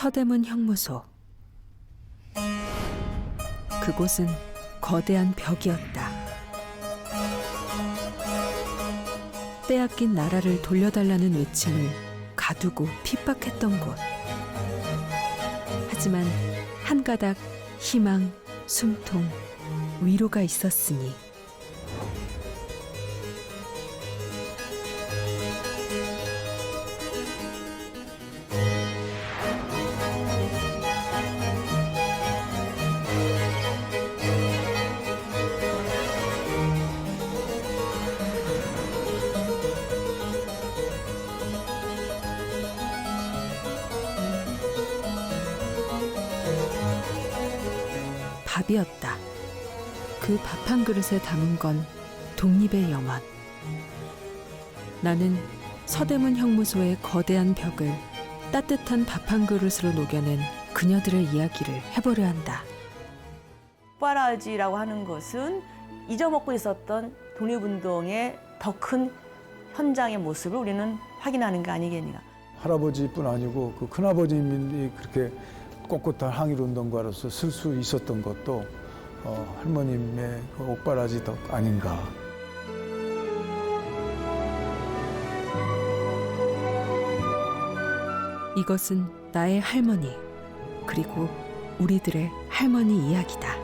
서대문 형무소. 그곳은 거대한 벽이었다. 빼앗긴 나라를 돌려달라는 외침을 가두고 핍박했던 곳. 하지만 한 가닥 희망, 숨통, 위로가 있었으니. 밥이었다. 그 밥 한 그릇에 담은 건 독립의 영원. 나는 서대문 형무소의 거대한 벽을 따뜻한 밥 한 그릇으로 녹여낸 그녀들의 이야기를 해보려 한다. 오빠라지라고 하는 것은 잊어먹고 있었던 독립운동의 더 큰 현장의 모습을 우리는 확인하는 거 아니겠느냐. 할아버지뿐 아니고 그 큰아버님이 그렇게 꼿꼿한 항일운동가로서 쓸 수 있었던 것도 할머님의 그 옥바라지 덕 아닌가. 이것은 나의 할머니, 그리고 우리들의 할머니 이야기다.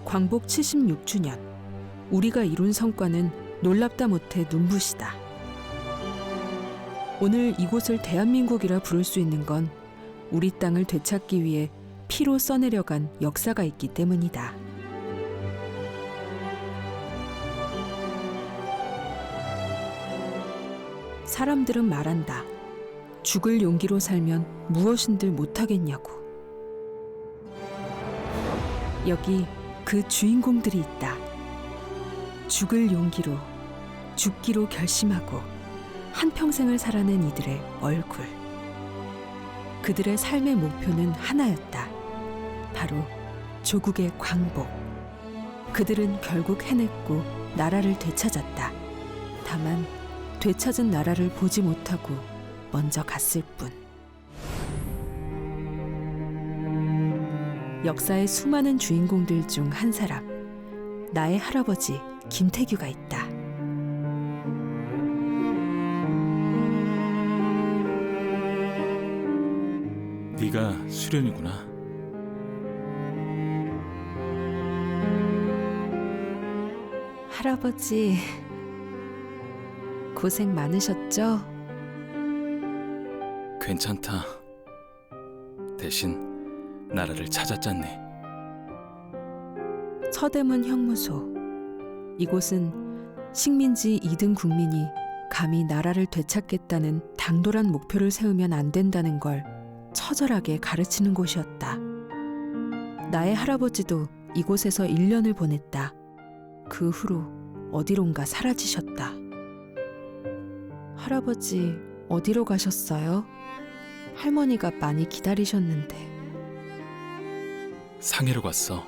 광복 76주년, 우리가 이룬 성과는 놀랍다 못해 눈부시다. 오늘 이곳을 대한민국이라 부를 수 있는 건 우리 땅을 되찾기 위해 피로 써내려간 역사가 있기 때문이다. 사람들은 말한다. 죽을 용기로 살면 무엇인들 못하겠냐고. 여기 그 주인공들이 있다. 죽을 용기로, 죽기로 결심하고 한평생을 살아낸 이들의 얼굴. 그들의 삶의 목표는 하나였다. 바로 조국의 광복. 그들은 결국 해냈고 나라를 되찾았다. 다만 되찾은 나라를 보지 못하고 먼저 갔을 뿐. 역사의 수많은 주인공들 중 한 사람, 나의 할아버지 김태규가 있다. 네가 수련이구나. 할아버지, 고생 많으셨죠? 괜찮다. 대신 나라를 찾았잖니. 서대문 형무소. 이곳은 식민지 2등 국민이 감히 나라를 되찾겠다는 당돌한 목표를 세우면 안 된다는 걸 처절하게 가르치는 곳이었다. 나의 할아버지도 이곳에서 1년을 보냈다. 그 후로 어디론가 사라지셨다. 할아버지, 어디로 가셨어요? 할머니가 많이 기다리셨는데. 상해로 갔어.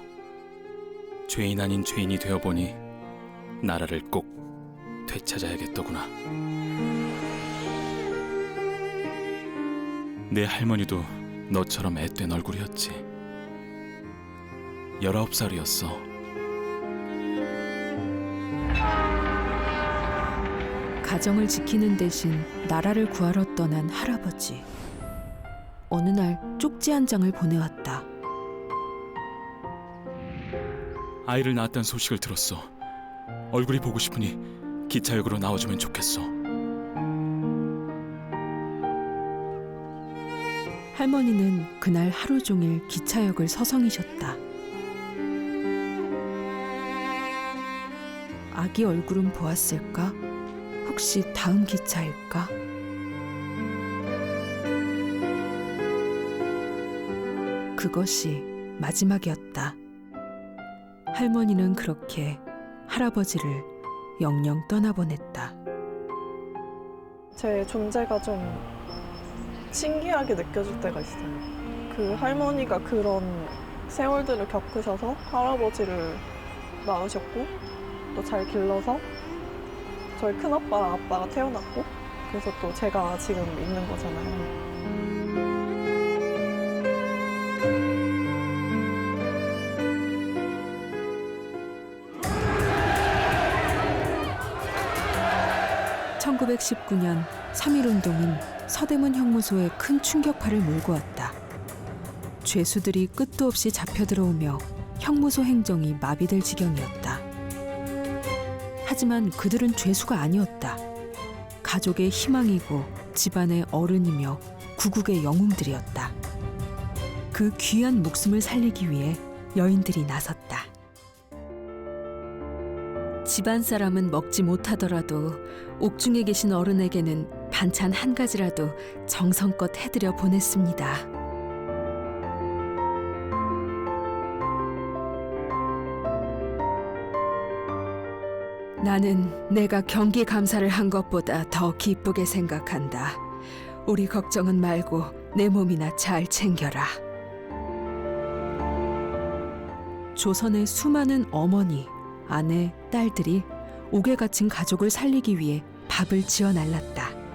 죄인 아닌 죄인이 되어보니 나라를 꼭 되찾아야겠더구나. 내 할머니도 너처럼 앳된 얼굴이었지. 19살이었어. 가정을 지키는 대신 나라를 구하러 떠난 할아버지. 어느 날 쪽지 한 장을 보내왔다. 아이를 낳았다는 소식을 들었어. 얼굴이 보고 싶으니 기차역으로 나와주면 좋겠어. 할머니는 그날 하루 종일 기차역을 서성이셨다. 아기 얼굴은 보았을까? 혹시 다음 기차일까? 그것이 마지막이었다. 할머니는 그렇게 할아버지를 영영 떠나보냈다. 제 존재가 좀 신기하게 느껴질 때가 있어요. 그 할머니가 그런 세월들을 겪으셔서 할아버지를 낳으셨고 또 잘 길러서 저희 큰아빠랑 아빠가 태어났고 그래서 또 제가 지금 있는 거잖아요. (1919년) 3.1운동은 서대문 형무소에 큰 충격파를 몰고 왔다. 죄수들이 끝도 없이 잡혀 들어오며 형무소 행정이 마비될 지경이었다. 하지만 그들은 죄수가 아니었다. 가족의 희망이고 집안의 어른이며 구국의 영웅들이었다. 그 귀한 목숨을 살리기 위해 여인들이 나섰다. 집안 사람은 먹지 못하더라도 옥중에 계신 어른에게는 반찬 한 가지라도 정성껏 해드려 보냈습니다. 나는 내가 경기감사를 한 것보다 더 기쁘게 생각한다. 우리 걱정은 말고 내 몸이나 잘 챙겨라. 조선의 수많은 어머니, 아내, 딸들이 옥에 갇힌 가족을 살리기 위해 밥을 지어 날랐다.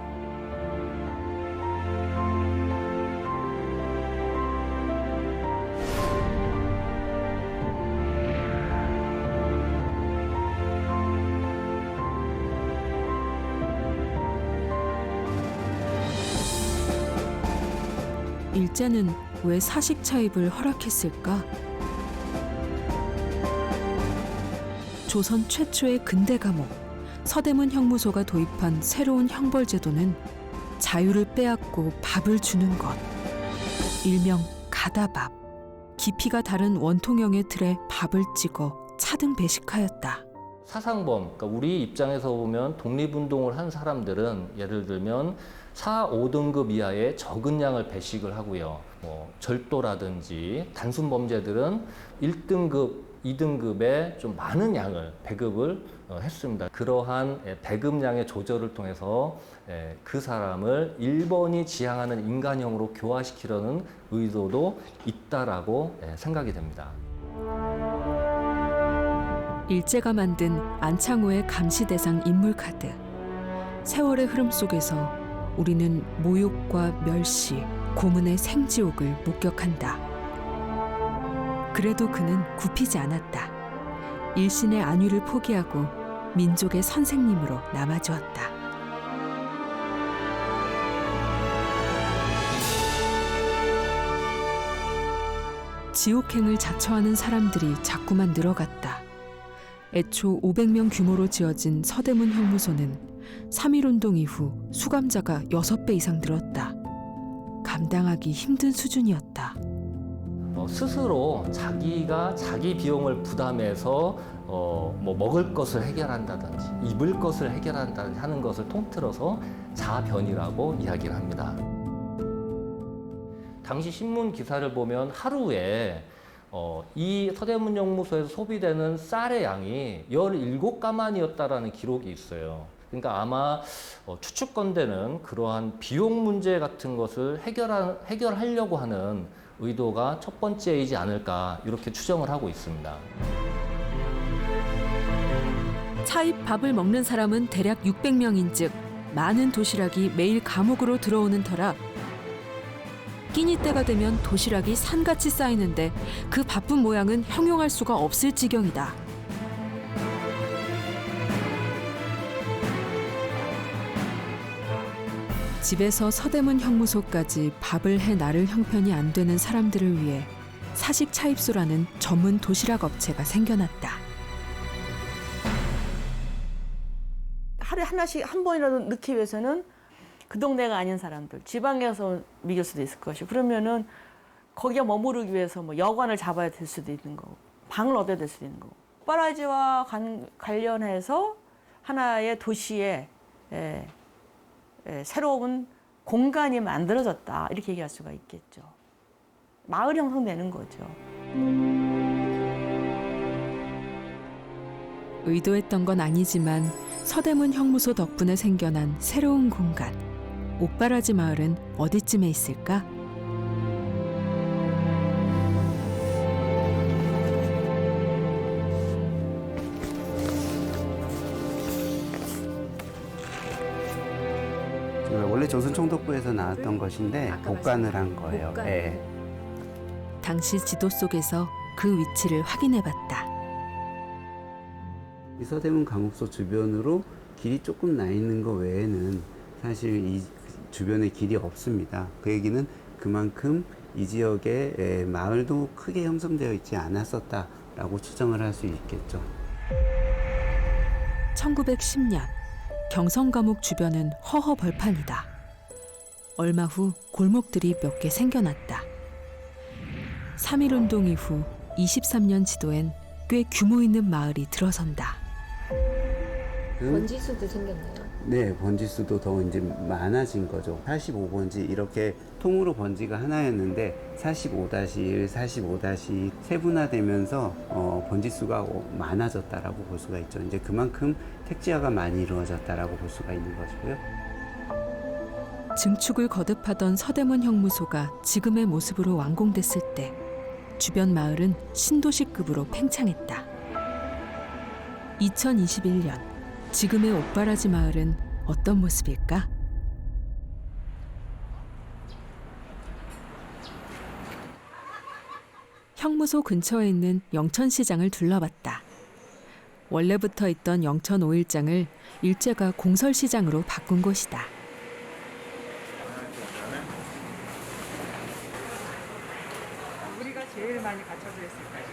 일제는 왜 사식 차입을 허락했을까? 조선 최초의 근대 감옥 서대문 형무소가 도입한 새로운 형벌 제도는 자유를 빼앗고 밥을 주는 것, 일명 가다밥. 깊이가 다른 원통형의 틀에 밥을 찍어 차등 배식하였다. 사상범, 그러니까 우리 입장에서 보면 독립운동을 한 사람들은 예를 들면 4, 5등급 이하의 적은 양을 배식을 하고요. 절도라든지 단순 범죄들은 1등급, 2등급의 좀 많은 양을 배급을 했습니다. 그러한 배급량의 조절을 통해서 그 사람을 일본이 지향하는 인간형으로 교화시키려는 의도도 있다라고 생각이 됩니다. 일제가 만든 안창호의 감시 대상 인물 카드. 세월의 흐름 속에서 우리는 모욕과 멸시, 고문의 생지옥을 목격한다. 그래도 그는 굽히지 않았다. 일신의 안위를 포기하고 민족의 선생님으로 남아주었다. 지옥행을 자처하는 사람들이 자꾸만 늘어갔다. 애초 500명 규모로 지어진 서대문 형무소는 3.1운동 이후 수감자가 6배 이상 늘었다. 감당하기 힘든 수준이었다. 스스로 자기가 자기 비용을 부담해서 먹을 것을 해결한다든지 입을 것을 해결한다든지 하는 것을 통틀어서 자변이라고 이야기를 합니다. 당시 신문 기사를 보면 하루에 이 서대문 형무소에서 소비되는 쌀의 양이 17가만이었다라는 기록이 있어요. 그러니까 아마 추측건대는 그러한 비용 문제 같은 것을 해결하려고 하는 의도가 첫 번째이지 않을까 이렇게 추정을 하고 있습니다. 차입 밥을 먹는 사람은 대략 600명인즉 많은 도시락이 매일 감옥으로 들어오는 터라 끼니 때가 되면 도시락이 산같이 쌓이는데 그 바쁜 모양은 형용할 수가 없을 지경이다. 집에서 서대문 형무소까지 밥을 해 나를 형편이 안 되는 사람들을 위해 사식 차입소라는 전문 도시락 업체가 생겨났다. 하루에 하나씩 한 번이라도 넣기 위해서는 그 동네가 아닌 사람들, 지방에서 미길 수도 있을 것이고 그러면은 거기에 머무르기 위해서 여관을 잡아야 될 수도 있는 거고 방을 얻어야 될 수도 있는 거고 옥바라지와 관련해서 하나의 도시에 새로운 공간이 만들어졌다 이렇게 얘기할 수가 있겠죠. 마을 형성되는 거죠. 의도했던 건 아니지만 서대문 형무소 덕분에 생겨난 새로운 공간. 옥바라지 마을은 어디쯤에 있을까? 원래 조선총독부에서 나왔던 것인데 복간을 한 거예요. 예. 당시 지도 속에서 그 위치를 확인해봤다. 이 서대문 강업소 주변으로 길이 조금 나 있는 거 외에는 사실 이 주변에 길이 없습니다. 그 얘기는 그만큼 이 지역에 마을도 크게 형성되어 있지 않았었다라고 추정을 할 수 있겠죠. 1910년 경성감옥 주변은 허허 벌판이다. 얼마 후 골목들이 몇 개 생겨났다. 3.1운동 이후 23년 지도엔 꽤 규모 있는 마을이 들어선다. 번지수도 생겼나요? 네, 번지수도 더 이제 많아진 거죠. 45번지 이렇게 통으로 번지가 하나였는데 45-1, 45-2 세분화되면서 번지수가 많아졌다라고 볼 수가 있죠. 이제 그만큼 택지화가 많이 이루어졌다라고 볼 수가 있는 것이고요. 증축을 거듭하던 서대문 형무소가 지금의 모습으로 완공됐을 때 주변 마을은 신도시급으로 팽창했다. 2021년 지금의 옥바라지 마을은 어떤 모습일까? 형무소 근처에 있는 영천시장을 둘러봤다. 원래부터 있던 영천 5일장을 일제가 공설시장으로 바꾼 곳이다. 우리가 제일 많이 갖춰져 있을까요?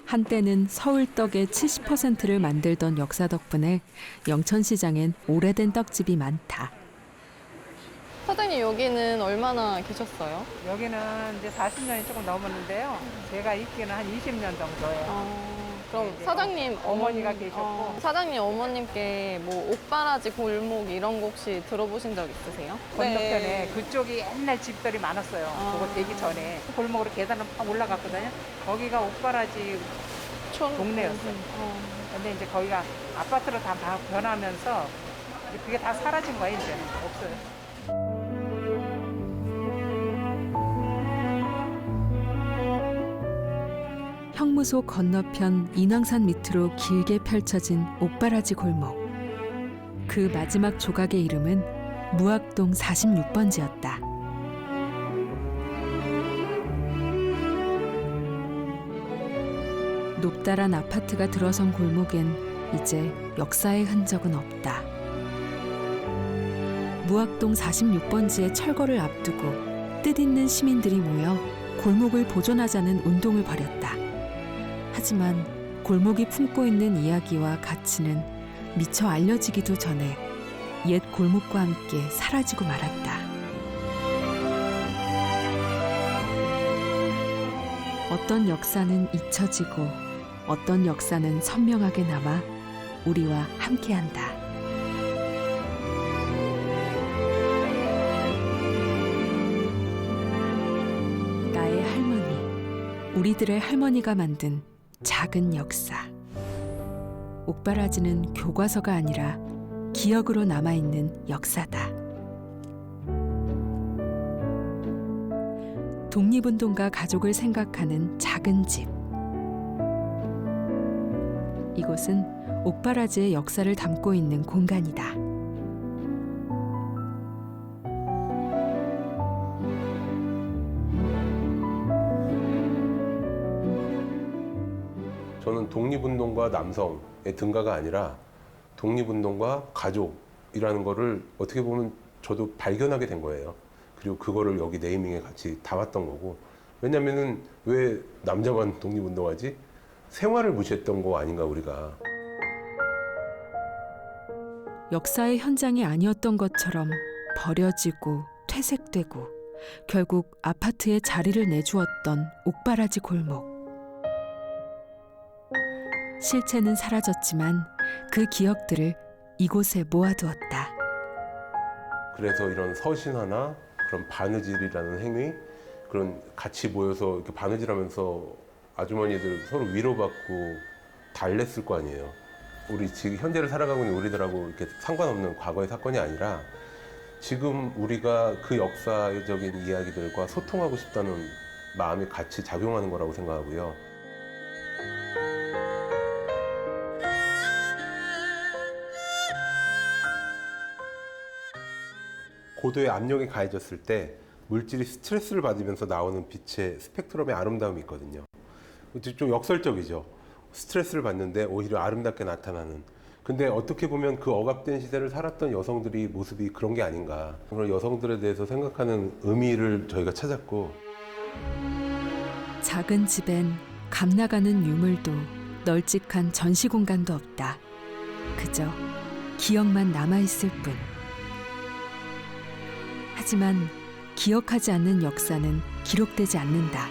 한때는 서울 떡의 70%를 만들던 역사 덕분에 영천시장엔 오래된 떡집이 많다. 사장님 여기는 얼마나 계셨어요? 여기는 이제 40년이 조금 넘었는데요. 제가 있기는 한 20년 정도예요. 그럼 네, 사장님 어머니가 계셨고. 사장님 어머님께 뭐 옥바라지 골목 이런 거 혹시 들어보신 적 있으세요? 건너편에 그쪽이 옛날 집들이 많았어요. 그거 되기 전에 골목으로 계단을 막 올라갔거든요. 거기가 옥바라지 동네였어요. 근데 이제 거기가 아파트로 다 변하면서 이제 그게 다 사라진 거예요. 이제는 없어요. 형무소 건너편 인왕산 밑으로 길게 펼쳐진 옥바라지 골목. 그 마지막 조각의 이름은 무학동 46번지였다. 높다란 아파트가 들어선 골목엔 이제 역사의 흔적은 없다. 무학동 46번지의 철거를 앞두고 뜻있는 시민들이 모여 골목을 보존하자는 운동을 벌였다. 하지만 골목이 품고 있는 이야기와 가치는 미처 알려지기도 전에 옛 골목과 함께 사라지고 말았다. 어떤 역사는 잊혀지고 어떤 역사는 선명하게 남아 우리와 함께한다. 나의 할머니, 우리들의 할머니가 만든 작은 역사. 옥바라지는 교과서가 아니라 기억으로 남아있는 역사다. 독립운동가 가족을 생각하는 작은 집. 이곳은 옥바라지의 역사를 담고 있는 공간이다. 저는 독립운동가 남성의 등가가 아니라 독립운동가 가족이라는 거를 어떻게 보면 저도 발견하게 된 거예요. 그리고 그거를 여기 네이밍에 같이 담았던 거고. 왜냐면은 왜 남자만 독립운동하지? 생활을 무시했던 거 아닌가 우리가. 역사의 현장이 아니었던 것처럼 버려지고 퇴색되고 결국 아파트에 자리를 내주었던 옥바라지 골목. 실체는 사라졌지만 그 기억들을 이곳에 모아두었다. 그래서 이런 서신화나 그런 바느질이라는 행위, 그런 같이 모여서 이렇게 바느질하면서 아주머니들 서로 위로받고 달랬을 거 아니에요. 우리 지금 현재를 살아가고 있는 우리들하고 이렇게 상관없는 과거의 사건이 아니라 지금 우리가 그 역사적인 이야기들과 소통하고 싶다는 마음이 같이 작용하는 거라고 생각하고요. 고도의 압력이 가해졌을 때 물질이 스트레스를 받으면서 나오는 빛의 스펙트럼의 아름다움이 있거든요. 좀 역설적이죠. 스트레스를 받는데 오히려 아름답게 나타나는. 근데 어떻게 보면 그 억압된 시대를 살았던 여성들이 모습이 그런 게 아닌가. 그런 여성들에 대해서 생각하는 의미를 저희가 찾았고. 작은 집엔 감나가는 유물도 널찍한 전시 공간도 없다. 그저 기억만 남아있을 뿐. 하지만 기억하지 않는 역사는 기록되지 않는다.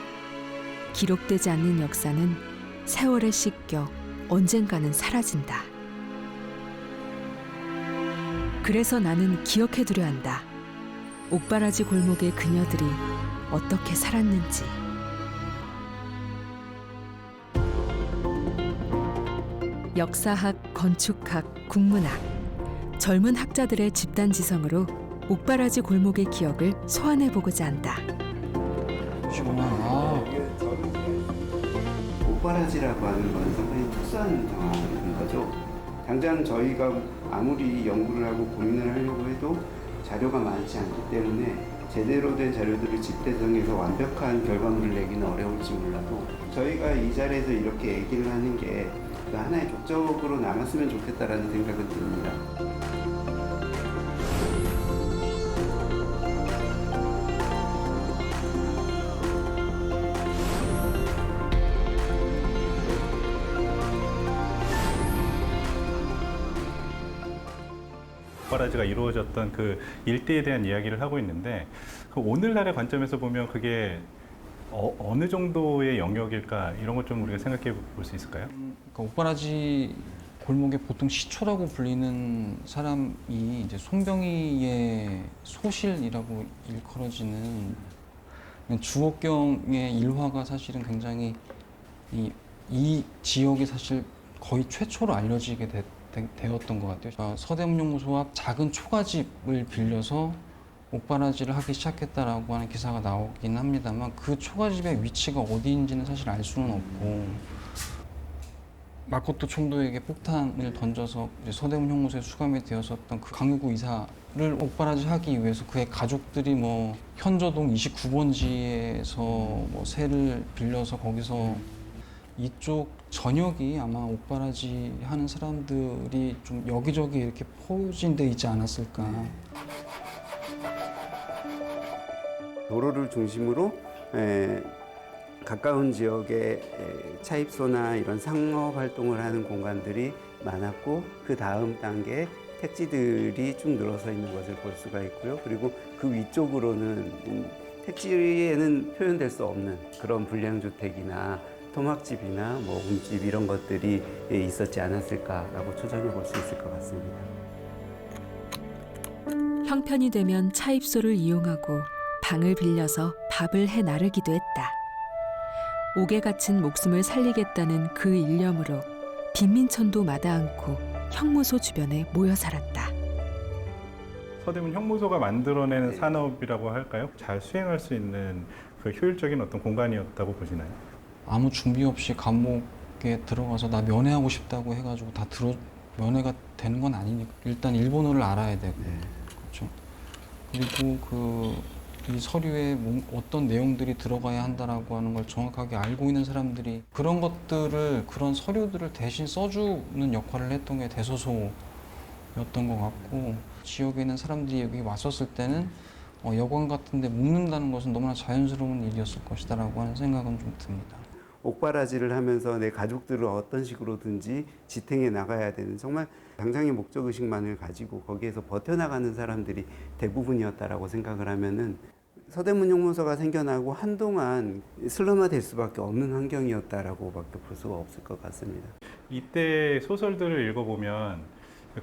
기록되지 않는 역사는 세월에 씻겨 언젠가는 사라진다. 그래서 나는 기억해두려 한다. 옥바라지 골목의 그녀들이 어떻게 살았는지. 역사학, 건축학, 국문학, 젊은 학자들의 집단 지성으로 옥바라지 골목의 기억을 소환해보고자 한다. 옥바라지라고 하는 건 상당히 특수한 정화인 거죠. 당장 저희가 아무리 연구를 하고 고민을 하려고 해도 자료가 많지 않기 때문에 제대로 된 자료들을 집대성해서 완벽한 결과물을 내기는 어려울지 몰라도 저희가 이 자리에서 이렇게 얘기를 하는 게 그 하나의 족적으로 남았으면 좋겠다라는 생각은 듭니다. 옥바라지가 이루어졌던 그 일대에 대한 이야기를 하고 있는데 그 오늘날의 관점에서 보면 그게 어느 정도의 영역일까 이런 것 좀 우리가 생각해 볼 수 있을까요? 그러니까 옥바라지 골목에 보통 시초라고 불리는 사람이 이제 송병희의 소실이라고 일컬어지는 주옥경의 일화가 사실은 굉장히 이 지역이 사실 거의 최초로 알려지게 되었던 것 같아요. 서대문용무소 앞 작은 초가집을 빌려서 옥바라지를 하기 시작했다라고 하는 기사가 나오긴 합니다만 그 초가집의 위치가 어디인지는 사실 알 수는 없고 마코토 총독에게 폭탄을 던져서 이제 서대문 형무소에 수감이 되었었던 그 강유구 이사를 옥바라지 하기 위해서 그의 가족들이 뭐 현저동 29번지에서 뭐 새를 빌려서 거기서 이쪽 전역이 아마 옥바라지 하는 사람들이 좀 여기저기 이렇게 포진돼 있지 않았을까. 도로를 중심으로 가까운 지역에 차입소나 이런 상업 활동을 하는 공간들이 많았고 그 다음 단계에 택지들이 쭉 늘어서 있는 것을 볼 수가 있고요. 그리고 그 위쪽으로는 택지에는 표현될 수 없는 그런 불량주택이나 토막집이나 뭐 홈집 이런 것들이 있었지 않았을까라고 추정해 볼 수 있을 것 같습니다. 형편이 되면 차입소를 이용하고 방을 빌려서 밥을 해 나르기도 했다. 옥에 갇힌 목숨을 살리겠다는 그 일념으로 빈민천도 마다 않고 형무소 주변에 모여 살았다. 서대문 형무소가 만들어내는 산업이라고 할까요? 잘 수행할 수 있는 그 효율적인 어떤 공간이었다고 보시나요? 아무 준비 없이 감옥에 들어가서 나 면회하고 싶다고 해가지고 다 면회가 되는 건 아니니까 일단 일본어를 알아야 되고 그렇죠. 그리고 이 서류에 어떤 내용들이 들어가야 한다라고 하는 걸 정확하게 알고 있는 사람들이 그런 서류들을 대신 써주는 역할을 했던 게 대소소였던 것 같고 지역에 있는 사람들이 여기 왔었을 때는 여관 같은 데 묵는다는 것은 너무나 자연스러운 일이었을 것이다라고 하는 생각은 좀 듭니다. 옥바라지를 하면서 내 가족들을 어떤 식으로든지 지탱해 나가야 되는 정말 당장의 목적의식만을 가지고 거기에서 버텨나가는 사람들이 대부분이었다라고 생각을 하면은 서대문 형무소가 생겨나고 한동안 슬럼화될 수밖에 없는 환경이었다라고밖에 볼 수가 없을 것 같습니다. 이때 소설들을 읽어보면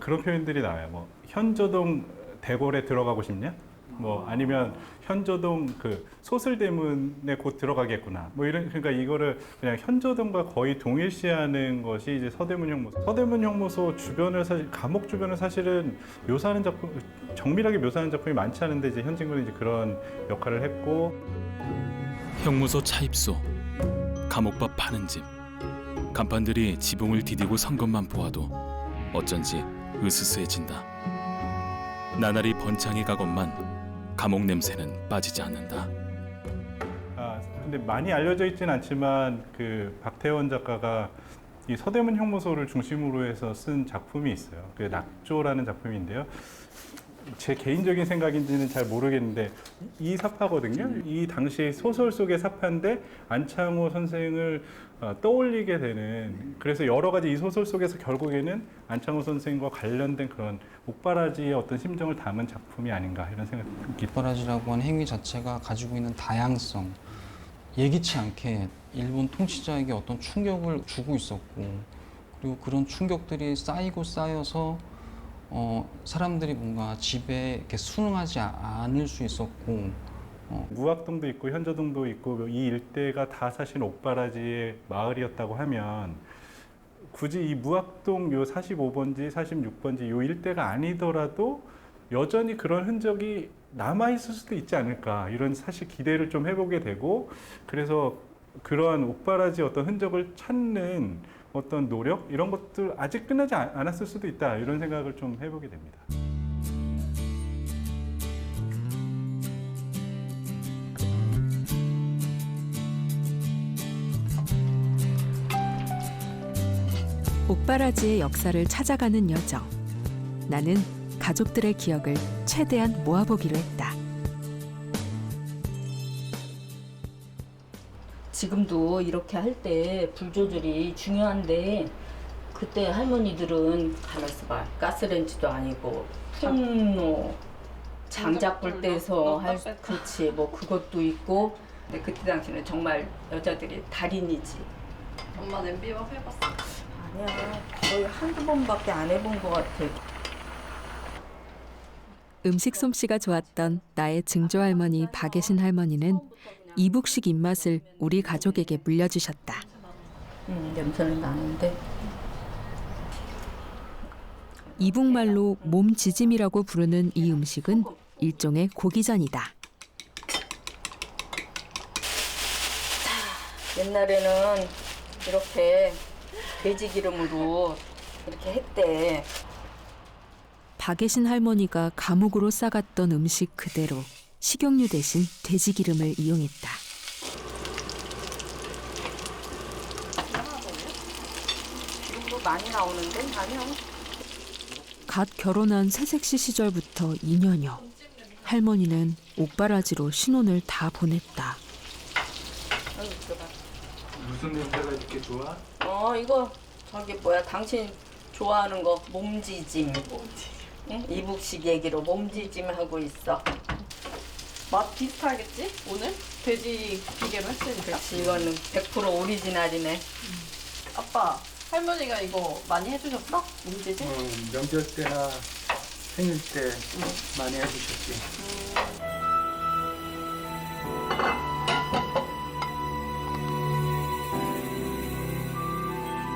그런 표현들이 나와요. 뭐 현저동 대궐에 들어가고 싶냐? 뭐 아니면 현저동 그 소슬대문에 곧 들어가겠구나. 뭐 이런 그러니까 이거를 그냥 현저동과 거의 동일시하는 것이 이제 서대문 형무소. 서대문 형무소 주변을 사실 감옥 주변을 사실은 묘사하는 작품 정밀하게 묘사하는 작품이 많지 않은데 이제 현진군이 이제 그런 역할을 했고 형무소 차입소, 감옥밥 파는 집, 간판들이 지붕을 디디고 선 것만 보아도 어쩐지 으스스해진다. 나날이 번창해 가건만 감옥 냄새는 빠지지 않는다. 근데 많이 알려져 있지는 않지만 그 박태원 작가가 이 서대문 형무소를 중심으로 해서 쓴 작품이 있어요. 그 낙조라는 작품인데요. 제 개인적인 생각인지는 잘 모르겠는데 이 사파거든요. 이 당시 소설 속의 사파인데 안창호 선생을 떠올리게 되는, 그래서 여러 가지 이 소설 속에서 결국에는 안창호 선생과 관련된 그런 옥바라지의 어떤 심정을 담은 작품이 아닌가 이런 생각이 듭니다. 옥바라지라고 하는 행위 자체가 가지고 있는 다양성, 예기치 않게 일본 통치자에게 어떤 충격을 주고 있었고, 그리고 그런 충격들이 쌓이고 쌓여서 사람들이 뭔가 집에 이렇게 순응하지 않을 수 있었고, 무학동도 있고 현저동도 있고 이 일대가 다 사실 옥바라지의 마을이었다고 하면 굳이 이 무학동 요 45번지, 46번지 요 일대가 아니더라도 여전히 그런 흔적이 남아 있을 수도 있지 않을까, 이런 사실 기대를 좀 해보게 되고, 그래서 그러한 옥바라지 어떤 흔적을 찾는 어떤 노력 이런 것들 아직 끝나지 않았을 수도 있다, 이런 생각을 좀 해보게 됩니다. 옥바라지의 역사를 찾아가는 여정. 나는 가족들의 기억을 최대한 모아보기로 했다. 지금도 이렇게 할 때 불 조절이 중요한데, 그때 할머니들은 가만있어 봐. 가스렌지도 아니고 풍로 장작불 떼서 할, 그렇지, 뭐 그것도 있고. 근데 그때 당시는 정말 여자들이 달인이지. 엄마 냄비밥 해봤어? 아니야, 거의 한두 번밖에 안 해본 것 같아. 음식 솜씨가 좋았던 나의 증조할머니 박예신 할머니는 이북식 입맛을 우리 가족에게 물려주셨다. 냄새는 나는데. 이북말로 몸지짐이라고 부르는 이 음식은 일종의 고기전이다. 옛날에는 이렇게 돼지 기름으로 이렇게 했대. 박예신 할머니가 감옥으로 싸갔던 음식 그대로 식용유 대신 돼지 기름을 이용했다. 지금도 많이 나오는데? 아니요. 갓 결혼한 새색시 시절부터 2년여. 할머니는 옥바라지로 신혼을 다 보냈다. 무슨 냄새가 이렇게 좋아? 이거 저기 뭐야, 당신 좋아하는 거 몸지짐. 응? 이북식 얘기로 몸지짐 하고 있어. 맛 비슷하겠지? 오늘? 돼지 비계로 했으니까. 그렇지, 이거는 100% 오리지널이네. 아빠, 할머니가 이거 많이 해주셨어? 몸지짐? 명절 때나 생일 때 많이 해주셨지.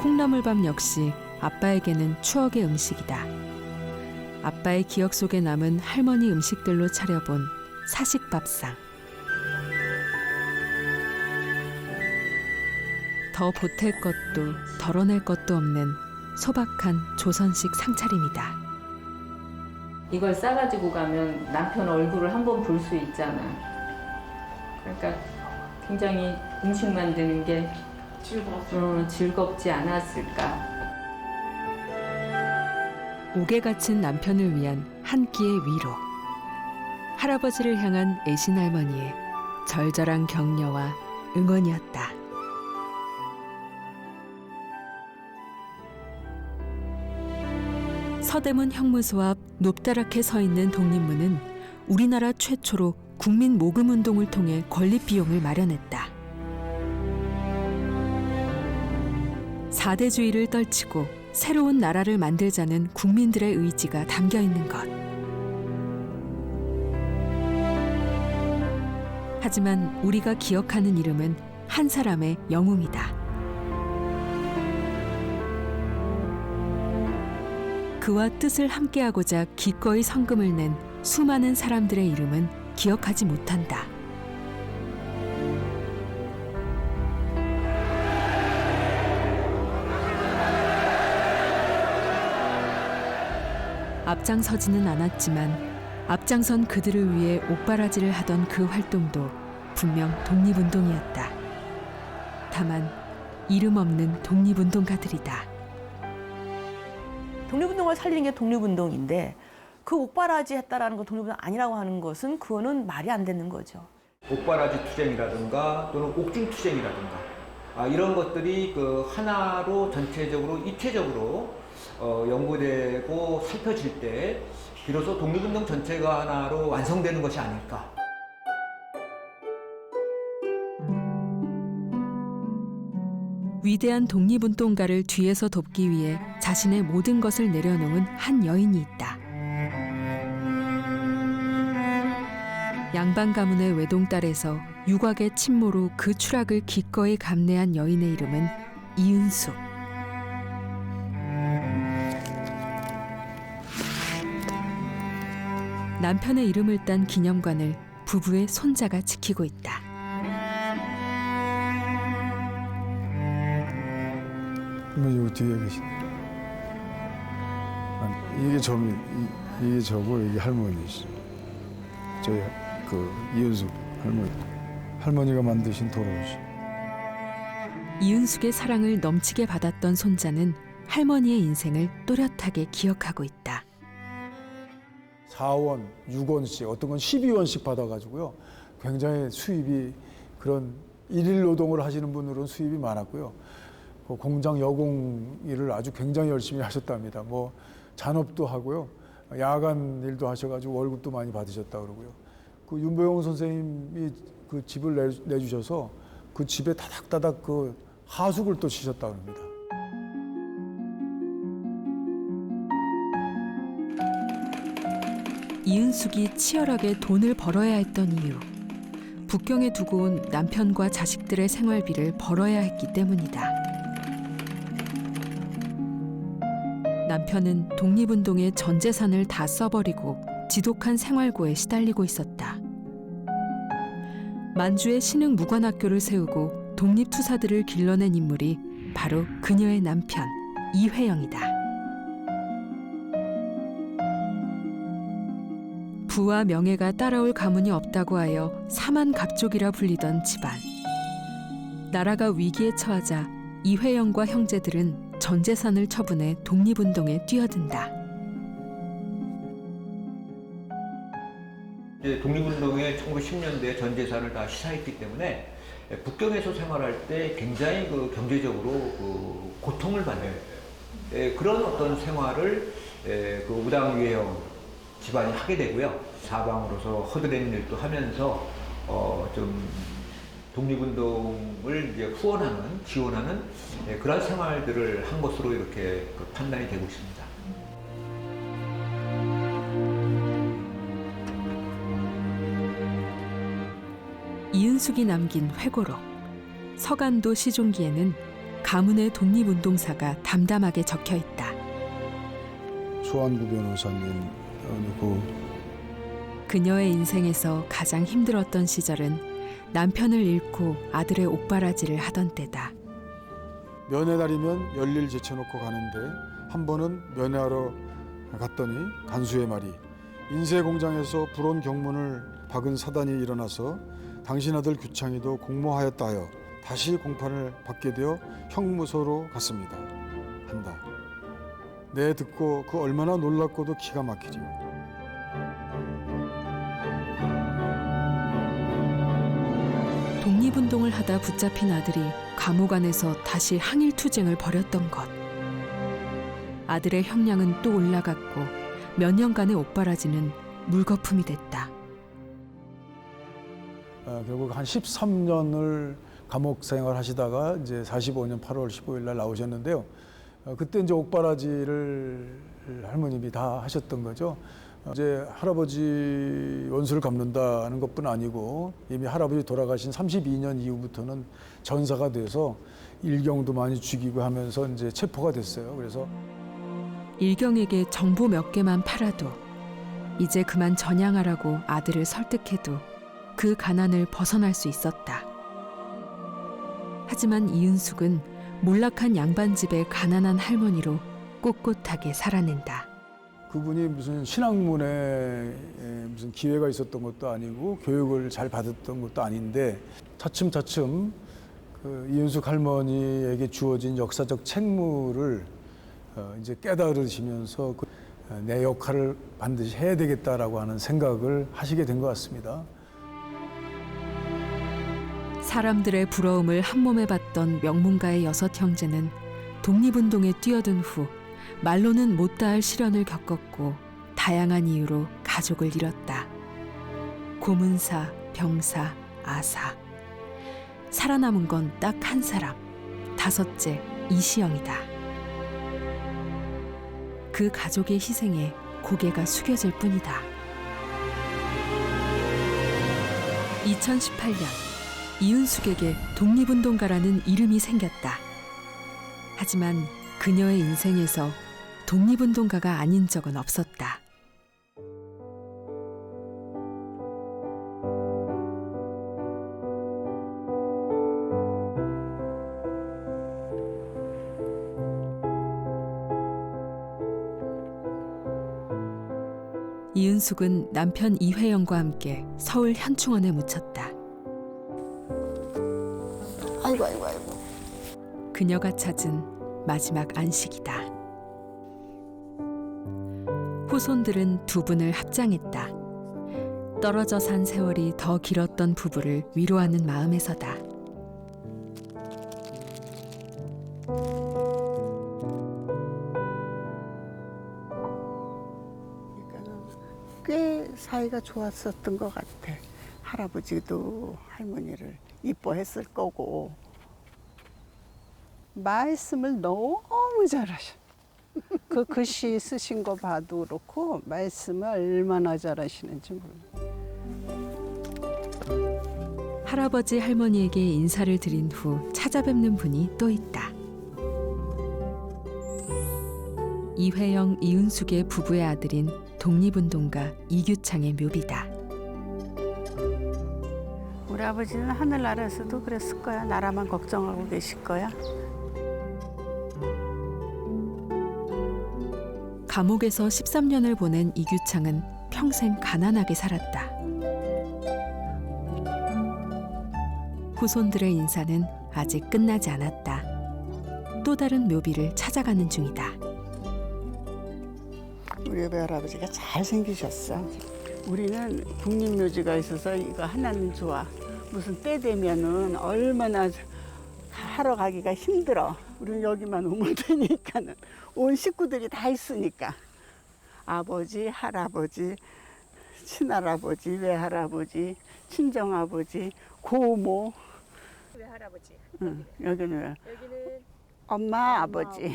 콩나물밥 역시 아빠에게는 추억의 음식이다. 아빠의 기억 속에 남은 할머니 음식들로 차려본 사식밥상. 더 보탤 것도 덜어낼 것도 없는 소박한 조선식 상차림이다. 이걸 싸가지고 가면 남편 얼굴을 한번 볼 수 있잖아. 그러니까 굉장히 음식 만드는 게 즐겁지 않았을까. 옥에 갇힌 남편을 위한 한 끼의 위로. 할아버지를 향한 애신 할머니의 절절한 격려와 응원이었다. 서대문 형무소 앞 높다랗게 서 있는 독립문은 우리나라 최초로 국민 모금 운동을 통해 건립 비용을 마련했다. 사대주의를 떨치고 새로운 나라를 만들자는 국민들의 의지가 담겨 있는 것. 하지만 우리가 기억하는 이름은 한 사람의 영웅이다. 그와 뜻을 함께하고자 기꺼이 성금을 낸 수많은 사람들의 이름은 기억하지 못한다. 앞장서지는 않았지만 앞장선 그들을 위해 옥바라지를 하던 그 활동도 분명 독립운동이었다. 다만 이름 없는 독립운동가들이다. 독립운동을 살리는 게 독립운동인데 그 옥바라지 했다라는 건 독립운동 아니라고 하는 것은 그거는 말이 안 되는 거죠. 옥바라지 투쟁이라든가 또는 옥중 투쟁이라든가 이런 것들이 그 하나로 전체적으로 입체적으로 연구되고 살펴질 때 비로소 독립운동 전체가 하나로 완성되는 것이 아닐까. 위대한 독립운동가를 뒤에서 돕기 위해 자신의 모든 것을 내려놓은 한 여인이 있다. 양반 가문의 외동딸에서 유곽의 친모로 그 추락을 기꺼이 감내한 여인의 이름은 이은숙. 남편의 이름을 딴 기념관을 부부의 손자가 지키고 있다. 할머니 뒤에 계시네. 이게 이게 저고 이게 할머니시. 저희 그 이은숙 할머니. 할머니가 만드신 도로시. 이은숙의 사랑을 넘치게 받았던 손자는 할머니의 인생을 또렷하게 기억하고 있다. 4원, 6원씩, 어떤 건 12원씩 받아가지고요. 굉장히 수입이 그런 일일 노동을 하시는 분들은 수입이 많았고요. 그 공장 여공 일을 아주 굉장히 열심히 하셨답니다. 뭐 잔업도 하고요. 야간 일도 하셔가지고 월급도 많이 받으셨다 그러고요. 그 윤보영 선생님이 그 집을 내주셔서 그 집에 다닥다닥 그 하숙을 또 치셨다 그럽니다. 이은숙이 치열하게 돈을 벌어야 했던 이유. 북경에 두고 온 남편과 자식들의 생활비를 벌어야 했기 때문이다. 남편은 독립운동에 전 재산을 다 써버리고 지독한 생활고에 시달리고 있었다. 만주에 신흥 무관학교를 세우고 독립투사들을 길러낸 인물이 바로 그녀의 남편 이회영이다. 부와 명예가 따라올 가문이 없다고 하여 사만갑족이라 불리던 집안. 나라가 위기에 처하자 이회영과 형제들은 전 재산을 처분해 독립운동에 뛰어든다. 이제 독립운동에 1910년대 전 재산을 다 시사했기 때문에 북경에서 생활할 때 굉장히 그 경제적으로 그 고통을 받는 그런 어떤 생활을 그 우당 이회영 집안이 하게 되고요. 사방으로서 허드렛 일도 하면서 좀 독립운동을 이제 후원하는, 지원하는 그런 생활들을 한 것으로 이렇게 그 판단이 되고 있습니다. 이은숙이 남긴 회고록. 서간도 시종기에는 가문의 독립운동사가 담담하게 적혀 있다. 소환구 변호사님 그리고 그녀의 인생에서 가장 힘들었던 시절은 남편을 잃고 아들의 옥바라지를 하던 때다. 면회날이면 열일 제쳐놓고 가는데 한 번은 면회하러 갔더니 간수의 말이 인쇄 공장에서 불온 경문을 박은 사단이 일어나서 당신 아들 규창이도 공모하였다 하여 다시 공판을 받게 되어 형무소로 갔습니다. 한다. 내 듣고 그 얼마나 놀랍고도 기가 막히리요. 독립운동을 하다 붙잡힌 아들이 감옥 안에서 다시 항일투쟁을 벌였던 것. 아들의 형량은 또 올라갔고 몇 년간의 옥바라지는 물거품이 됐다. 결국 한 13년을 감옥 생활하시다가 이제 45년 8월 15일 날 나오셨는데요. 그때 이제 옥바라지를 할머님이 다 하셨던 거죠. 이제 할아버지 원수를 갚는다는 것뿐 아니고 이미 할아버지 돌아가신 32년 이후부터는 전사가 돼서 일경도 많이 죽이고 하면서 이제 체포가 됐어요. 그래서 일경에게 정보 몇 개만 팔아도 이제 그만 전향하라고 아들을 설득해도 그 가난을 벗어날 수 있었다. 하지만 이은숙은 몰락한 양반집의 가난한 할머니로 꼿꼿하게 살아낸다. 그분이 무슨 신학문에 무슨 기회가 있었던 것도 아니고 교육을 잘 받았던 것도 아닌데 차츰차츰 그 이윤숙 할머니에게 주어진 역사적 책무를 이제 깨달으시면서 내 역할을 반드시 해야 되겠다라고 하는 생각을 하시게 된 것 같습니다. 사람들의 부러움을 한몸에 받던 명문가의 6 형제는 독립운동에 뛰어든 후 말로는 못다할 시련을 겪었고 다양한 이유로 가족을 잃었다. 고문사, 병사, 아사. 살아남은 건 딱 한 사람, 5째 이시영이다. 그 가족의 희생에 고개가 숙여질 뿐이다. 2018년 이윤숙에게 독립운동가라는 이름이 생겼다. 하지만 그녀의 인생에서 독립운동가가 아닌 적은 없었다. 이은숙은 남편 이회영과 함께 서울 현충원에 묻혔다. 아이고 아이고 아이고. 그녀가 찾은 마지막 안식이다. 후손들은 두 분을 합장했다. 떨어져 산 세월이 더 길었던 부부를 위로하는 마음에서다. 꽤 사이가 좋았었던 것 같아. 할아버지도 할머니를 이뻐했을 거고. 말씀을 너무 잘하셔. 그 글씨 쓰신 거 봐도 그렇고 말씀을 얼마나 잘하시는지 몰라. 할아버지 할머니에게 인사를 드린 후 찾아뵙는 분이 또 있다. 이회영, 이은숙의 부부의 아들인 독립운동가 이규창의 묘비다. 우리 아버지는 하늘나라에서도 그랬을 거야. 나라만 걱정하고 계실 거야. 감옥에서 13년을 보낸 이규창은 평생 가난하게 살았다. 후손들의 인사는 아직 끝나지 않았다. 또 다른 묘비를 찾아가는 중이다. 우리 할아버지가 잘생기셨어. 우리는 국립묘지가 있어서 이거 하나는 좋아. 무슨 때 되면은 얼마나 하러 가기가 힘들어. 우리는 여기만 오면 되니까는 온 식구들이 다 있으니까. 아버지, 할아버지, 친할아버지, 외할아버지, 친정아버지, 고모. 외할아버지. 응, 여기는 엄마, 아버지.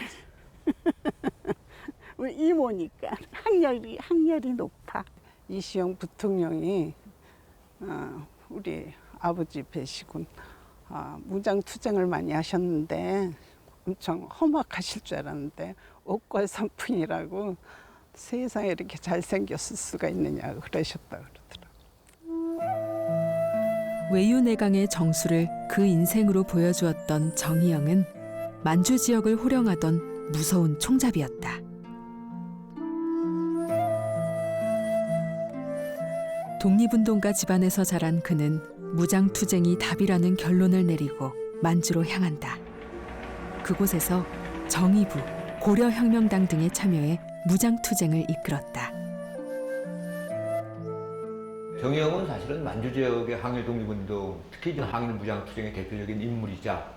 우리 이모니까 학렬이 높아. 이시영 부통령이 우리 아버지 뵈시군 무장투쟁을 많이 하셨는데 엄청 험악하실 줄 알았는데 옷과 선풍이라고 세상에 이렇게 잘생겼을 수가 있느냐 그러셨다 그러더라고요. 외유내강의 정수를 그 인생으로 보여주었던 정희영은 만주 지역을 호령하던 무서운 총잡이였다. 독립운동가 집안에서 자란 그는 무장투쟁이 답이라는 결론을 내리고 만주로 향한다. 그곳에서 정의부, 고려혁명당 등에 참여해 무장투쟁을 이끌었다. 정희영은 사실은 만주 지역의 항일 독립운동, 특히 이제 항일 무장투쟁의 대표적인 인물이자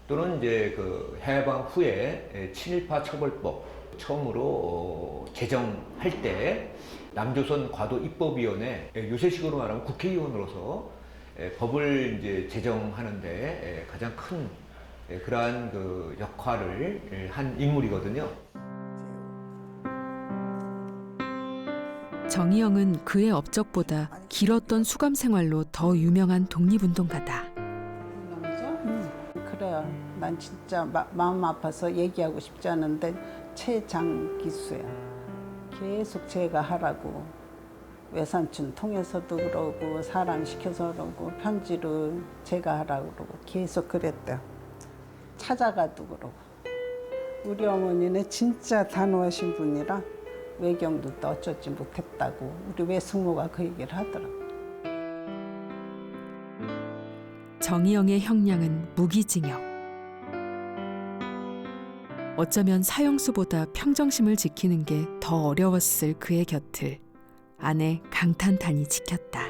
또는 이제 그 해방 후에 친일파 처벌법 처음으로 제정할 때 남조선 과도 입법위원회 요새식으로 말하면 국회의원으로서 법을 이제 제정하는데 가장 큰 그러한 그 역할을 한 인물이거든요. 정희영은 그의 업적보다 길었던 수감 생활로 더 유명한 독립운동가다. 그래요. 난 진짜 마음 아파서 얘기하고 싶지 않은데 최장기수야. 계속 제가 하라고 외삼촌 통해서도 그러고 사랑시켜서 그러고 편지로 제가 하라고 그러고 계속 그랬대요. 찾아가도 그러고. 우리 어머니는 진짜 단호하신 분이라 외경도 또 어쩌지 못했다고 우리 외숙모가 그 얘기를 하더라고요. 정희영의 형량은 무기징역. 어쩌면 사형수보다 평정심을 지키는 게 더 어려웠을 그의 곁을 아내 강탄탄이 지켰다.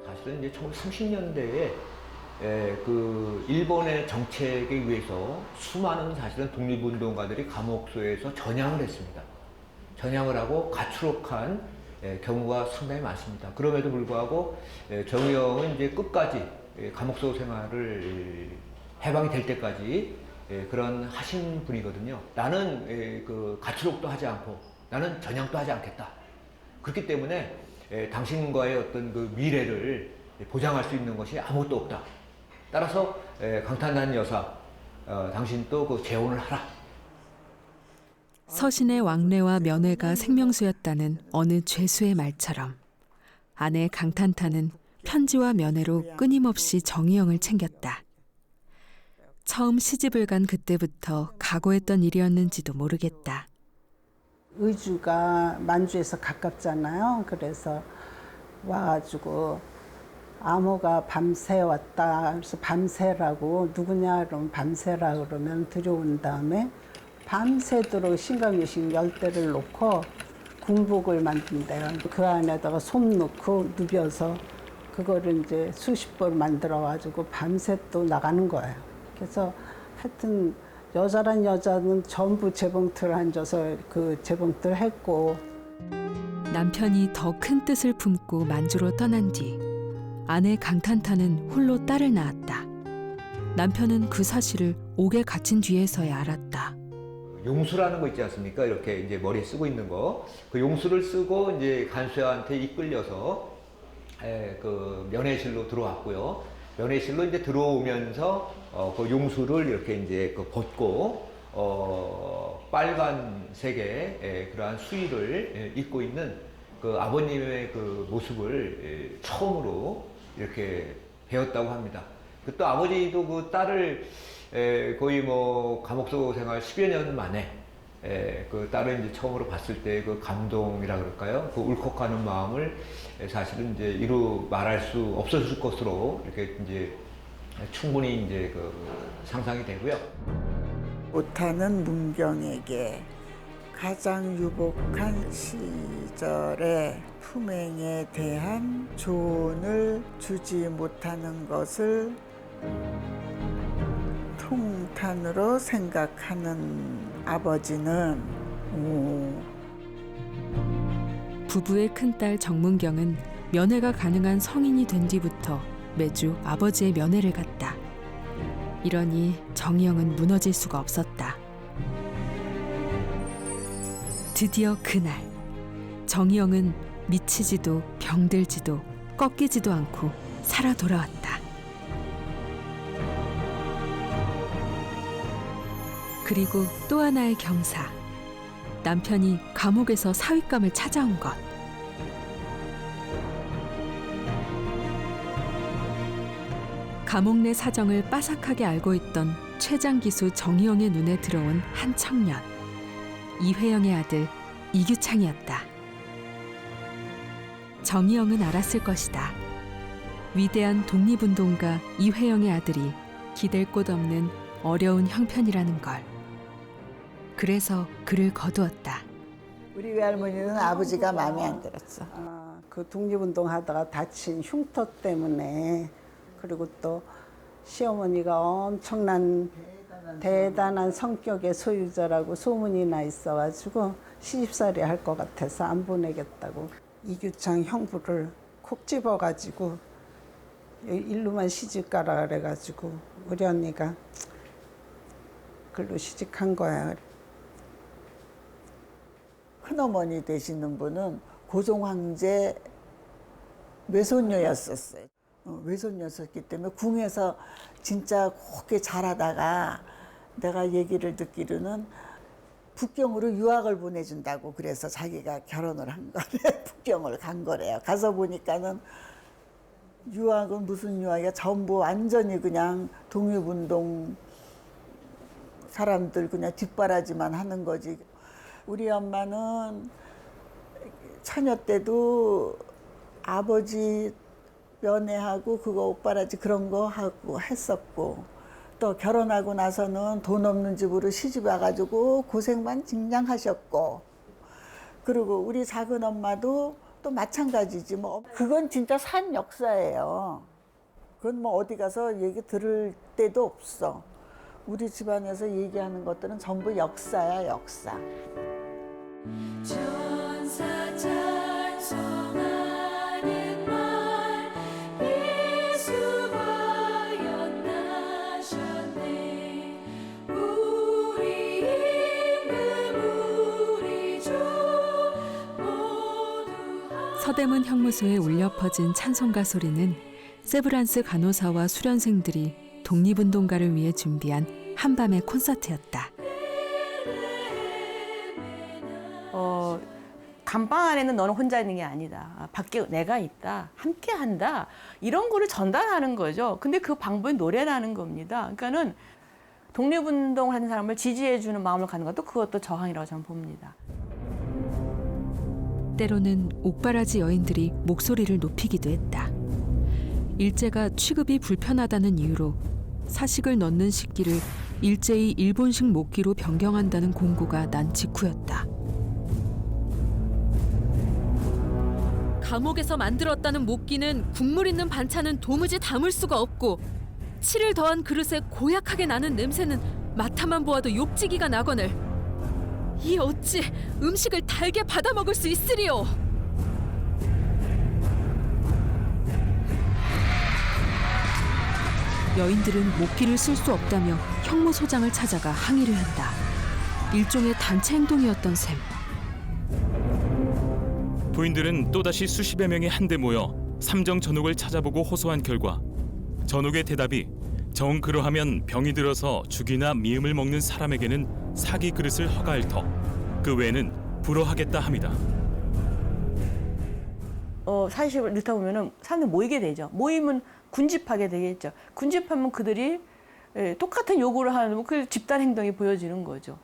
사실은 이제 1930년대에 그 일본의 정책에 의해서 수많은 사실은 독립운동가들이 감옥소에서 전향을 했습니다. 전향을 하고 가출옥한 경우가 상당히 많습니다. 그럼에도 불구하고 정희영은 이제 끝까지 감옥소 생활을 해방이 될 때까지 그런 하신 분이거든요. 나는 그 가출옥도 하지 않고 나는 전향도 하지 않겠다. 그렇기 때문에 당신과의 어떤 그 미래를 보장할 수 있는 것이 아무것도 없다. 따라서 강탄단 여사, 당신 또 그 재혼을 하라. 서신의 왕래와 면회가 생명수였다는 어느 죄수의 말처럼 아내 강탄탄은 편지와 면회로 끊임없이 정희영을 챙겼다. 처음 시집을 간 그때부터 각오했던 일이었는지도 모르겠다. 의주가 만주에서 가깝잖아요. 그래서 와가지고 아모가 밤새 왔다. 그래서 밤새라고 누구냐 그러면 밤새라 그러면 들여온 다음에 밤새도록 신강유식 10대를 놓고 군복을 만든대요. 그 안에다가 솜 넣고 누벼서 그거를 이제 수십 벌 만들어가지고 밤새 또 나가는 거예요. 그래서 하여튼 여자란 여자는 전부 재봉틀 앉아서 그 재봉틀 했고. 남편이 더 큰 뜻을 품고 만주로 떠난 뒤 아내 강탄탄은 홀로 딸을 낳았다. 남편은 그 사실을 옥에 갇힌 뒤에서야 알았다. 용수라는 거 있지 않습니까? 이렇게 이제 머리에 쓰고 있는 거. 그 용수를 쓰고 이제 간수한테 이끌려서 그 면회실로 들어왔고요. 면회실로 이제 들어오면서 그 용수를 이렇게 이제 그 벗고 빨간색의 그러한 수의를 입고 있는 그 아버님의 그 모습을 처음으로 이렇게 배웠다고 합니다. 그 또 아버지도 그 딸을 거의 뭐 감옥소 생활 10여 년 만에 그 딸을 이제 처음으로 봤을 때 그 감동이라 그럴까요? 그 울컥하는 마음을 사실은 이제 이루 말할 수 없었을 것으로 이렇게 이제 충분히 이제 그 상상이 되고요. 못하는 문경에게 가장 유복한 시절의 품행에 대한 조언을 주지 못하는 것을 통탄으로 생각하는 아버지는 부부의 큰딸 정문경은 면회가 가능한 성인이 된 뒤부터 매주 아버지의 면회를 갔다. 이러니 정희영은 무너질 수가 없었다. 드디어 그날 정희영은 미치지도 병들지도 꺾이지도 않고 살아 돌아왔다. 그리고 또 하나의 경사. 남편이 감옥에서 사윗감을 찾아온 것. 감옥 내 사정을 빠삭하게 알고 있던 최장기수 정희영의 눈에 들어온 한 청년. 이회영의 아들 이규창이었다. 정희영은 알았을 것이다. 위대한 독립운동가 이회영의 아들이 기댈 곳 없는 어려운 형편이라는 걸. 그래서 그를 거두었다. 우리 외할머니는 아버지가 마음에 안 들었어. 그 독립운동 하다가 다친 흉터 때문에, 그리고 또 시어머니가 엄청난 대단한 성격의 소유자라고 소문이 나 있어가지고 시집살이 할 것 같아서 안 보내겠다고 이규창 형부를 콕 집어가지고 일로만 시집 가라 그래가지고 우리 언니가 글로 시집한 거야. 큰어머니 되시는 분은 고종 황제 외손녀였었어요. 외손녀였었기 때문에 궁에서 진짜 곱게 자라다가 내가 얘기를 듣기로는 북경으로 유학을 보내준다고 그래서 자기가 결혼을 한 거래. 북경을 간 거래요. 가서 보니까는 유학은 무슨 유학이야? 전부 완전히 그냥 독립운동 사람들 그냥 뒷바라지만 하는 거지. 우리 엄마는 처녀 때도 아버지 연애하고 그거 옷바라지 그런 거 하고 했었고, 또 결혼하고 나서는 돈 없는 집으로 시집 와가지고 고생만 징장 하셨고, 그리고 우리 작은 엄마도 또 마찬가지지 뭐. 그건 진짜 산 역사예요. 그건 뭐 어디 가서 얘기 들을 데도 없어. 우리 집안에서 얘기하는 것들은 전부 역사야, 역사. 전사 찬송하는 말 예수가 연하셨네. 우리 임금 우리 주 모두 서대문 형무소에 울려 퍼진 찬송가 소리는 세브란스 간호사와 수련생들이 독립운동가를 위해 준비한 한밤의 콘서트였다. 감방 안에는 너는 혼자 있는 게 아니다. 밖에 내가 있다. 함께 한다. 이런 거를 전달하는 거죠. 근데 그 방법이 노래라는 겁니다. 그러니까는 독립운동을 하는 사람을 지지해주는 마음을 갖는 것도 그것도 저항이라고 저는 봅니다. 때로는 옥바라지 여인들이 목소리를 높이기도 했다. 일제가 취급이 불편하다는 이유로 사식을 넣는 식기를 일제히 일본식 목기로 변경한다는 공고가 난 직후였다. 감옥에서 만들었다는 목기는 국물 있는 반찬은 도무지 담을 수가 없고, 칠을 더한 그릇에 고약하게 나는 냄새는 맡아만 보아도 욕지기가 나거늘 이 어찌 음식을 달게 받아 먹을 수 있으리요. 여인들은 목기를 쓸 수 없다며 형무소장을 찾아가 항의를 한다. 일종의 단체 행동이었던 셈. 부인들은 또다시 수십여 명이 한데 모여 삼정 전옥을 찾아보고 호소한 결과 전옥의 대답이 정 그러하면 병이 들어서 죽이나 미음을 먹는 사람에게는 사기 그릇을 허가할 터 그 외에는 불허하겠다 합니다. 사실을 넣다 보면은 사람들 모이게 되죠. 모이면 군집하게 되겠죠. 군집하면 그들이 똑같은 요구를 하는 그 집단 행동이 보여지는 거죠.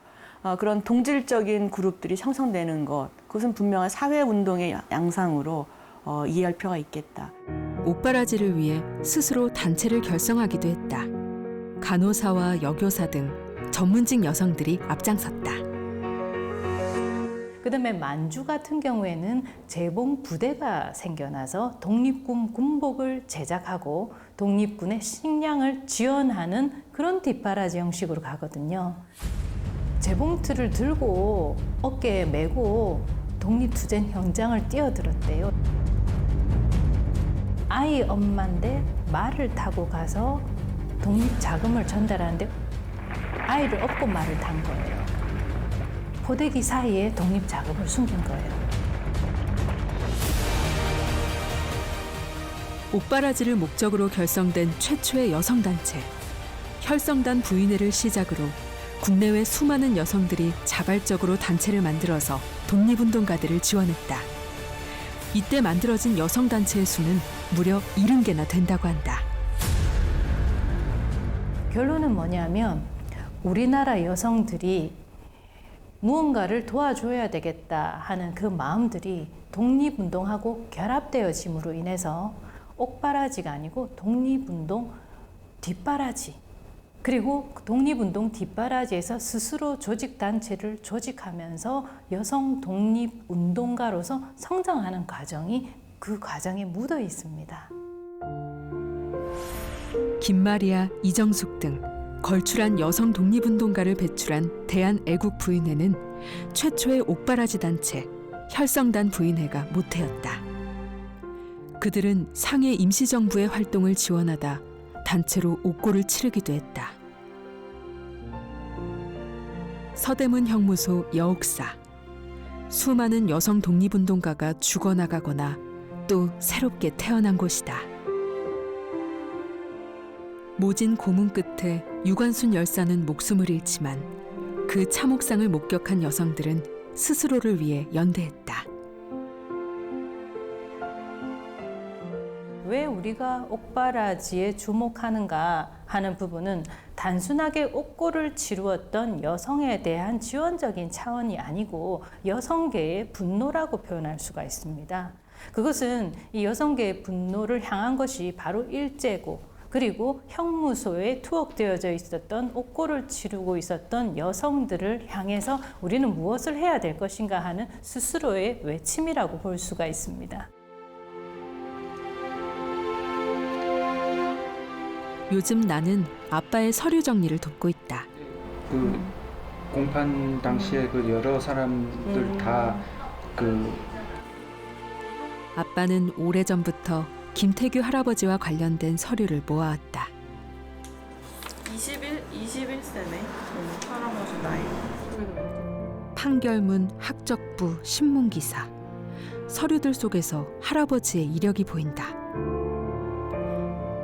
그런 동질적인 그룹들이 형성되는 것, 그것은 분명한 사회운동의 양상으로 이해할 필요가 있겠다. 옥바라지를 위해 스스로 단체를 결성하기도 했다. 간호사와 여교사 등 전문직 여성들이 앞장섰다. 그다음에 만주 같은 경우에는 재봉 부대가 생겨나서 독립군 군복을 제작하고 독립군의 식량을 지원하는 그런 뒷바라지 형식으로 가거든요. 재봉틀을 들고 어깨에 메고 독립투쟁 현장을 뛰어들었대요. 아이 엄마인데 말을 타고 가서 독립자금을 전달하는데 아이를 업고 말을 탄 거예요. 포대기 사이에 독립자금을 숨긴 거예요. 옥바라지를 목적으로 결성된 최초의 여성단체 혈성단 부인회를 시작으로 국내외 수많은 여성들이 자발적으로 단체를 만들어서 독립운동가들을 지원했다. 이때 만들어진 여성단체의 수는 무려 70개나 된다고 한다. 결론은 뭐냐면 우리나라 여성들이 무언가를 도와줘야 되겠다 하는 그 마음들이 독립운동하고 결합되어짐으로 인해서 옥바라지가 아니고 독립운동 뒷바라지, 그리고 독립운동 뒷바라지에서 스스로 조직단체를 조직하면서 여성 독립운동가로서 성장하는 과정이 그 과정에 묻어 있습니다. 김마리아, 이정숙 등 걸출한 여성 독립운동가를 배출한 대한애국부인회는 최초의 옥바라지 단체 혈성단 부인회가 모태였다. 그들은 상해 임시정부의 활동을 지원하다 단체로 옥고를 치르기도 했다. 서대문 형무소 여옥사. 수많은 여성 독립운동가가 죽어나가거나 또 새롭게 태어난 곳이다. 모진 고문 끝에 유관순 열사는 목숨을 잃지만 그 참혹상을 목격한 여성들은 스스로를 위해 연대했다. 왜 우리가 옥바라지에 주목하는가 하는 부분은 단순하게 옥고를 치루었던 여성에 대한 지원적인 차원이 아니고 여성계의 분노라고 표현할 수가 있습니다. 그것은 이 여성계의 분노를 향한 것이 바로 일제고, 그리고 형무소에 투옥되어져 있었던 옥고를 치르고 있었던 여성들을 향해서 우리는 무엇을 해야 될 것인가 하는 스스로의 외침이라고 볼 수가 있습니다. 요즘 나는 아빠의 서류 정리를 돕고 있다. 그 공판 당시에 그 여러 사람들 다 그 아빠는 오래전부터 김태규 할아버지와 관련된 서류를 모아왔다. 21세네. 할아버지 나이. 판결문, 학적부, 신문기사. 서류들 속에서 할아버지의 이력이 보인다.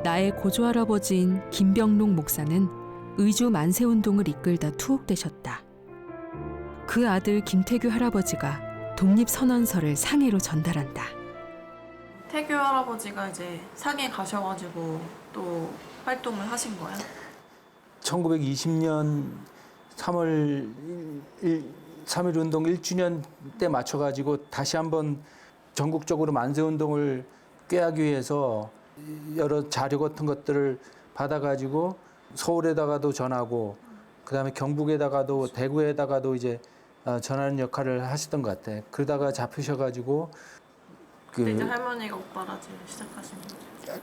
나의 고조할아버지인 김병록 목사는 의주 만세운동을 이끌다 투옥되셨다. 그 아들 김태규 할아버지가 독립선언서를 상해로 전달한다. 태규 할아버지가 이제 상해 가셔가지고 또 활동을 하신 거야? 1920년 3월 3.1운동 1주년 때 맞춰가지고 다시 한번 전국적으로 만세운동을 꾀하기 위해서 여러 자료 같은 것들을 받아가지고 서울에다가도 전하고 그다음에 경북에다가도 대구에다가도 이제 전하는 역할을 하셨던 것 같아. 그러다가 잡히셔가지고 근데 이제 할머니가 옥바라지를 시작하신 거죠.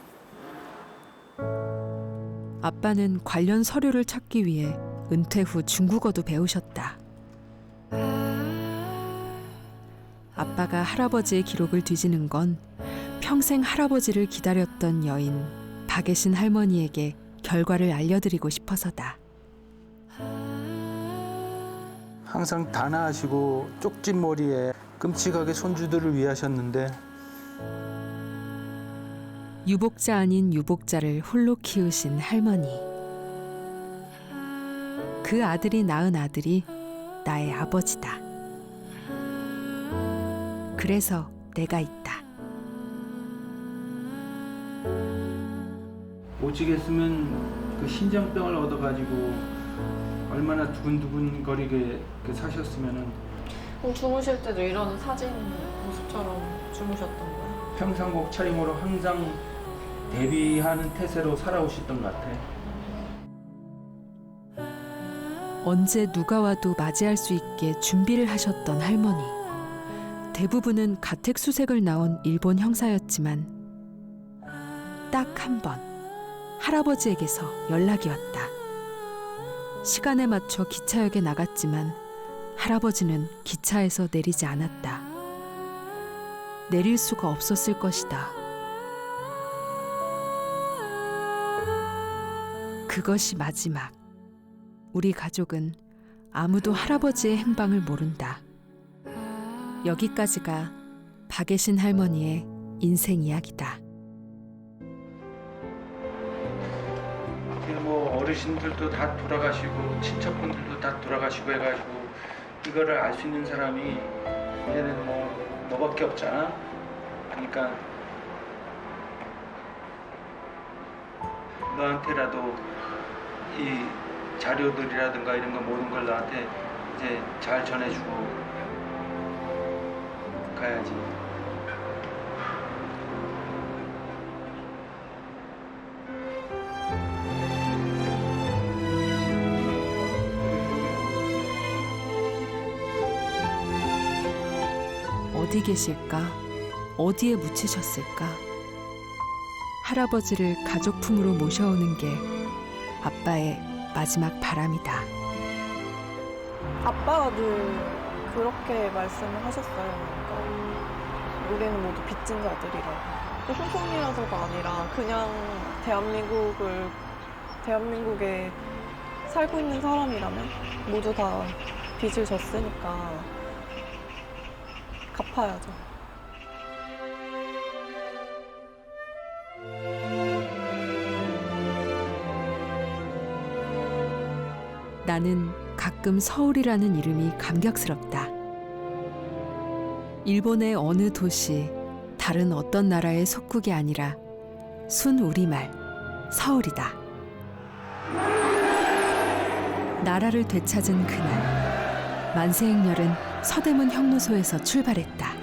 아빠는 관련 서류를 찾기 위해 은퇴 후 중국어도 배우셨다. 아빠가 할아버지의 기록을 뒤지는 건 평생 할아버지를 기다렸던 여인 박예신 할머니에게 결과를 알려드리고 싶어서다. 항상 단아하시고 쪽진 머리에 끔찍하게 손주들을 위하셨는데 유복자 아닌 유복자를 홀로 키우신 할머니. 그 아들이 낳은 아들이 나의 아버지다. 그래서 내가 있다. 오직 했으면 그 신장병을 얻어가지고 얼마나 두근두근거리게 사셨으면은. 그럼 주무실 때도 이런 사진 모습처럼 주무셨던 거야? 평상복 차림으로 항상 대비하는 태세로 살아오셨던 것 같아. 언제 누가 와도 맞이할 수 있게 준비를 하셨던 할머니. 대부분은 가택수색을 나온 일본 형사였지만 딱 한 번 할아버지에게서 연락이 왔다. 시간에 맞춰 기차역에 나갔지만 할아버지는 기차에서 내리지 않았다. 내릴 수가 없었을 것이다. 그것이 마지막. 우리 가족은 아무도 할아버지의 행방을 모른다. 여기까지가 박예신 할머니의 인생 이야기다. 뭐 어르신들도 다 돌아가시고 친척분들도 다 돌아가시고 해가지고 이거를 알 수 있는 사람이 이제는 뭐 너밖에 없잖아. 그러니까 너한테라도 이 자료들이라든가 이런 거 모든 걸 나한테 이제 잘 전해주고 가야지. 어디 계실까? 어디에 묻히셨을까? 할아버지를 가족품으로 모셔오는 게 아빠의 마지막 바람이다. 아빠가 늘 그렇게 말씀을 하셨어요. 그러니까 우리는 모두 빚진 자들이라고. 후손이라서가 아니라 그냥 대한민국에 살고 있는 사람이라면 모두 다 빚을 졌으니까 갚아야죠. 나는 가끔 서울이라는 이름이 감격스럽다. 일본의 어느 도시, 다른 어떤 나라의 속국이 아니라 순우리말 서울이다. 나라를 되찾은 그날 만세행렬은 서대문 형무소에서 출발했다.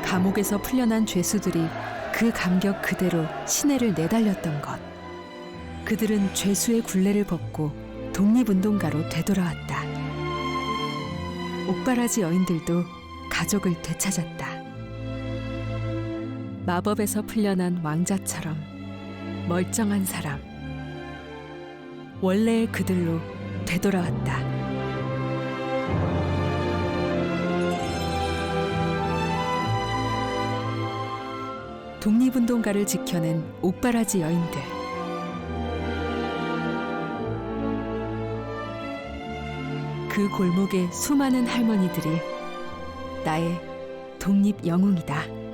감옥에서 풀려난 죄수들이 그 감격 그대로 시내를 내달렸던 것. 그들은 죄수의 굴레를 벗고 독립운동가로 되돌아왔다. 옥바라지 여인들도 가족을 되찾았다. 마법에서 풀려난 왕자처럼 멀쩡한 사람. 원래의 그들로 되돌아왔다. 독립운동가를 지켜낸 옥바라지 여인들. 그 골목의 수많은 할머니들이 나의 독립 영웅이다.